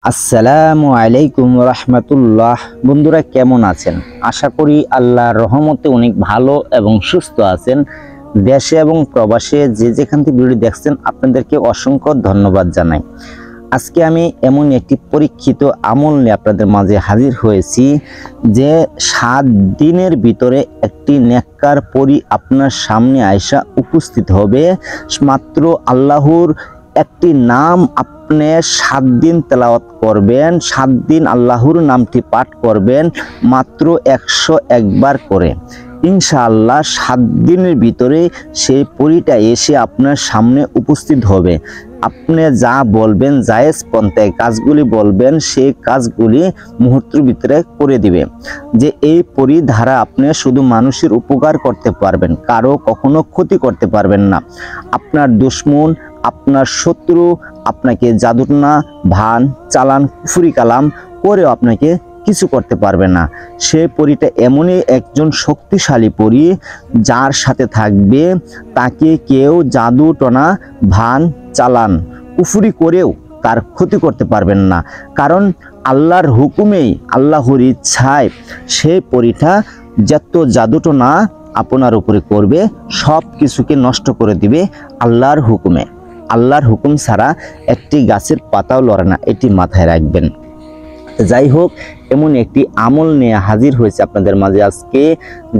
আসসালামু আলাইকুম রহমতুল্লাহ। বন্ধুরা কেমন আছেন? আশা করি আল্লাহর রহমতে অনেক ভালো এবং সুস্থ আছেন। দেশে এবং প্রবাসে যে যেখান থেকে ভিডিও দেখছেন আপনাদেরকে অসংখ্য ধন্যবাদ জানাই। আজকে আমি এমন একটি পরীক্ষিত আমল নিয়ে আপনাদের মাঝে হাজির হয়েছি যে 7 দিনের ভিতরে একটি নেককার পরী আপনার সামনে আয়সা উপস্থিত হবে। মাত্র আল্লাহর একটি নাম আপনি 7 দিন তেলাওয়াত করবেন, 7 দিন আল্লাহর নামটি পাঠ করবেন মাত্র 101 বার করে। ইনশাআল্লাহ 7 দিনের ভিতরে সেই পরীটা এসে আপনার সামনে উপস্থিত হবে। আপনি যা বলবেন, জায়েজ পন্থায় কাজগুলি বলবেন, সেই কাজগুলি মুহূর্তের ভিতরে করে দিবে। যে এই পরী দ্বারা আপনি শুধু মানুষের উপকার করতে পারবেন, কারো কখনো ক্ষতি করতে পারবেন না। আপনার দুশমন, আপনার শত্রু আপনাকে জাদুটনা, ভান, চালান, কুফরি কালাম করেও আপনাকে কিছু করতে পারবে না। সেই পরীটা এমনই একজন শক্তিশালী পরী যার সাথে থাকবে তাকে কেউ জাদু টনা, ভান, চালান, কুফরি করেও তার ক্ষতি করতে পারবেন না। কারণ আল্লাহর হুকুমেই, আল্লাহর ইচ্ছায় সেই পরীটা যত জাদুটনা আপনার উপরে করবে সব কিছুকে নষ্ট করে দিবে আল্লাহর হুকুমে। আল্লাহর হুকুম ছাড়া একটি গাছের পাতাও লড়ে না, এটি মাথায় রাখবেন। যাই হোক, এমন একটি আমল নিয়ে হাজির হয়েছে আপনাদের মাঝে আজকে,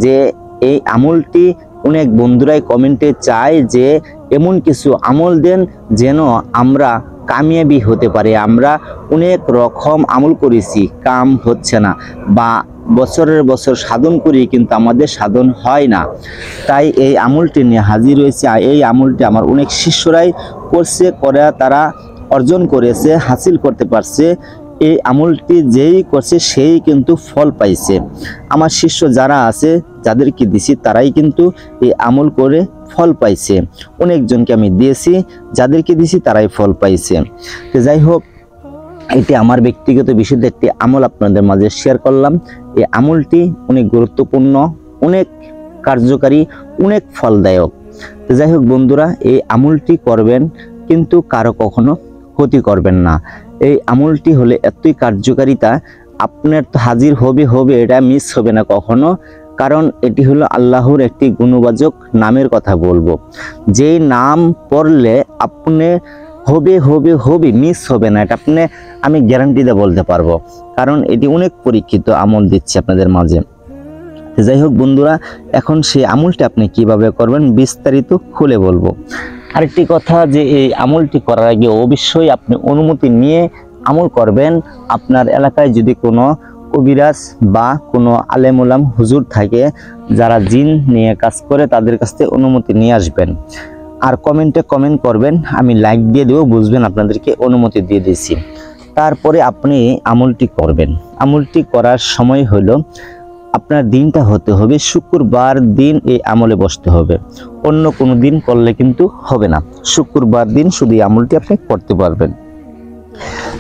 যে এই আমলটি অনেক বন্ধুরাই কমেন্টে চায় যে এমন কিছু আমল দেন যেন আমরা কামিয়াবি হতে পারি। আমরা অনেক রকম আমল করেছি, কাম হচ্ছে না, বা বছরের বছর সাধন করি কিন্তু আমাদের সাধন হয় না। তাই এই আমলটি নিয়ে হাজির হয়েছে। এই আমলটি আমার অনেক শিষ্যরাই করছে, করে তারা অর্জন করেছে, হাসিল করতে পারছে। এই আমলটি যেই করছে সেই কিন্তু ফল পাইছে। আমার শিষ্য যারা আছে, যাদেরকে দিছি, তারাই কিন্তু এই আমল করে ফল পাইছে। অনেকজনকে আমি দিয়েছি, যাদেরকে দিছি তারাই ফল পাইছে। তো যাই হোক, এটি আমার ব্যক্তিগত বিশুদ্ধ একটি আমল আপনাদের মাঝে শেয়ার করলাম। এই আমলটি অনেক গুরুত্বপূর্ণ, অনেক কার্যকারী, অনেক ফলদায়ক। তো যাই হোক বন্ধুরা, এই আমলটি করবেন কিন্তু কারো কখনো ক্ষতি করবেন না। এই আমলটি হলে এতই কার্যকারিতা, আপনার তো হাজির হবে, এটা মিস হবে না কখনো। কারণ এটি হলো আল্লাহর একটি গুণবাচক নামের কথা বলবো, যেই নাম পড়লে আপনি হবে, মিস হবে না। এটা আমি গ্যারান্টি দিয়ে বলতে পারবো, কারণ এটি অনেক পরীক্ষিত আমল দিচ্ছে আপনাদের মাঝে। যাই হোক বন্ধুরা, এখন সেই আমলটি আপনি কিভাবে করবেন বিস্তারিত খুলে বলবো। আরেকটি কথা, যে এই আমলটি করার আগে অবশ্যই আপনি অনুমতি নিয়ে আমল করবেন। আপনার এলাকায় যদি কোনো কবিরাজ বা কোনো আলেমুলাম হুজুর থাকে যারা জিন নিয়ে কাজ করে, তাদের কাছ থেকে অনুমতি নিয়ে আসবেন। আর কমেন্টে কমেন্ট করবেন, আমি লাইক দিয়ে দেবো, বুঝবেন আপনাদেরকে অনুমতি দিয়ে দিয়েছি। তারপরে আপনি আমলটি করবেন। আমলটি করার সময় হলো, আপনার দিনটা হতে হবে শুক্রবার দিন এই আমলে বসতে হবে। অন্য কোনো দিন করলে কিন্তু হবে না। শুক্রবার দিন শুধু এই আমলটি আপনি করতে পারবেন।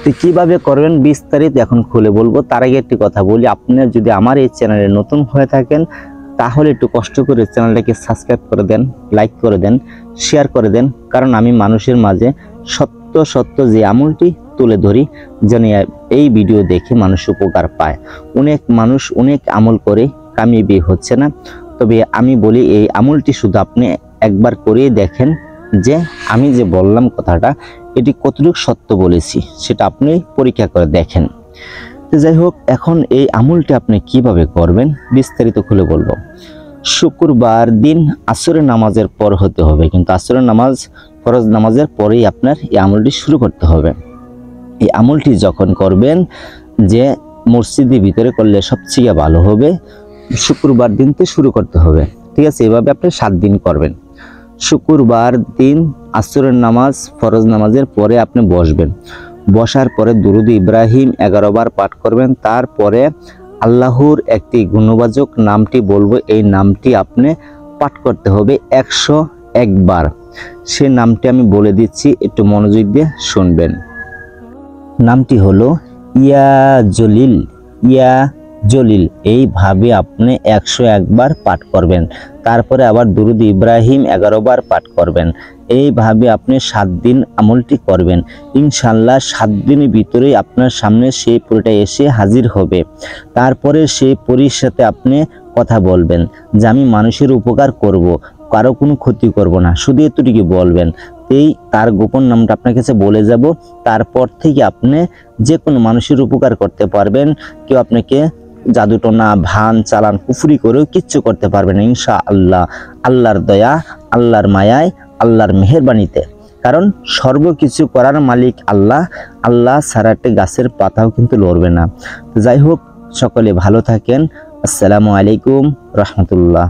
তো কিভাবে করবেন বিস্তারিত এখন খুলে বলবো। তার আগে একটি কথা বলি, আপনি যদি আমার এই চ্যানেলে নতুন হয়ে থাকেন তাহলে একটু কষ্ট করে চ্যানেলটাকে সাবস্ক্রাইব করে দেন, লাইক করে দেন, শেয়ার করে দেন। কারণ আমি মানুষের মাঝে সত্য যে আমলটি তুলে ধরি, যেন এই ভিডিও দেখে মানুষ উপকার পায়। অনেক মানুষ অনেক আমল করে কামিয়াবি হচ্ছে না। তবে আমি বলি, এই আমলটি শুধু আপনি একবার করেই দেখেন যে আমি যে বললাম কথাটা এটি কতটুকু সত্য বলেছি, সেটা আপনি পরীক্ষা করে দেখেন। তো যাই হোক, এখন এই আমলটি আপনি কিভাবে করবেন বিস্তারিত খুলে বলবো। শুক্রবার দিন আসরের নামাজের পর হতে হবে, কিন্তু আসরের নামাজ ফরজ নামাজের পরেই আপনার এই আমলটি শুরু করতে হবে। এই আমলটি যখন করবেন, যে মসজিদের ভিতরে করলে সবচেয়ে ভালো হবে, শুক্রবার দিন তো শুরু করতে হবে। ঠিক আছে, এভাবে আপনি 7 দিন করবেন। শুক্রবার দিন আসরের নামাজ ফরজ নামাজের পরে আপনি বসবেন। বসার পরে দুরুদ ইব্রাহিম 11 বার পাঠ করবেন। তারপরে আল্লাহর একটি গুণবাচক নামটি বলবো, এই নামটি আপনি পাঠ করতে হবে 101 বার। সে নামটি আমি বলে দিচ্ছি, একটু মনোযোগ দিয়ে শুনবেন। নামটি হলো ইয়া জলিল, ইয়া জলিল এইভাবে আপনি 101 বার পাঠ করবেন। তারপরে আবার দুরুদ ইব্রাহিম 11 বার পাঠ করবেন। এইভাবে আপনি 7 দিন আমলটি করবেন। ইনশাআল্লাহ 7 দিনের ভিতরেই আপনার সামনে সেই পরীটা এসে হাজির হবে। তারপরে সেই পরীর সাথে আপনি কথা বলবেন যে আমি মানুষের উপকার করব, কারো কোনো ক্ষতি করব না, শুধু এতটুকু বলবেন। তার গোপন নামটা আপনার কাছে বলে যাব। তারপর থেকে আপনি যে কোনো মানুষের উপকার করতে পারবেন। কেউ আপনাকে জাদুটনা, ভান, চালান, কুফরি করেও কিচ্ছু করতে পারবেন না ইনশাআল্লাহ, আল্লাহর দয়া, আল্লাহর মায়ায়, আল্লাহর মেহেরবানিতে। কারণ সর্বকিছু করার মালিক আল্লাহ। আল্লাহ ছাড়া একটা গাছের পাতাও কিন্তু লড়বে না। যাই হোক, সকলে ভালো থাকেন। আসসালামু আলাইকুম রহমতুল্লাহ।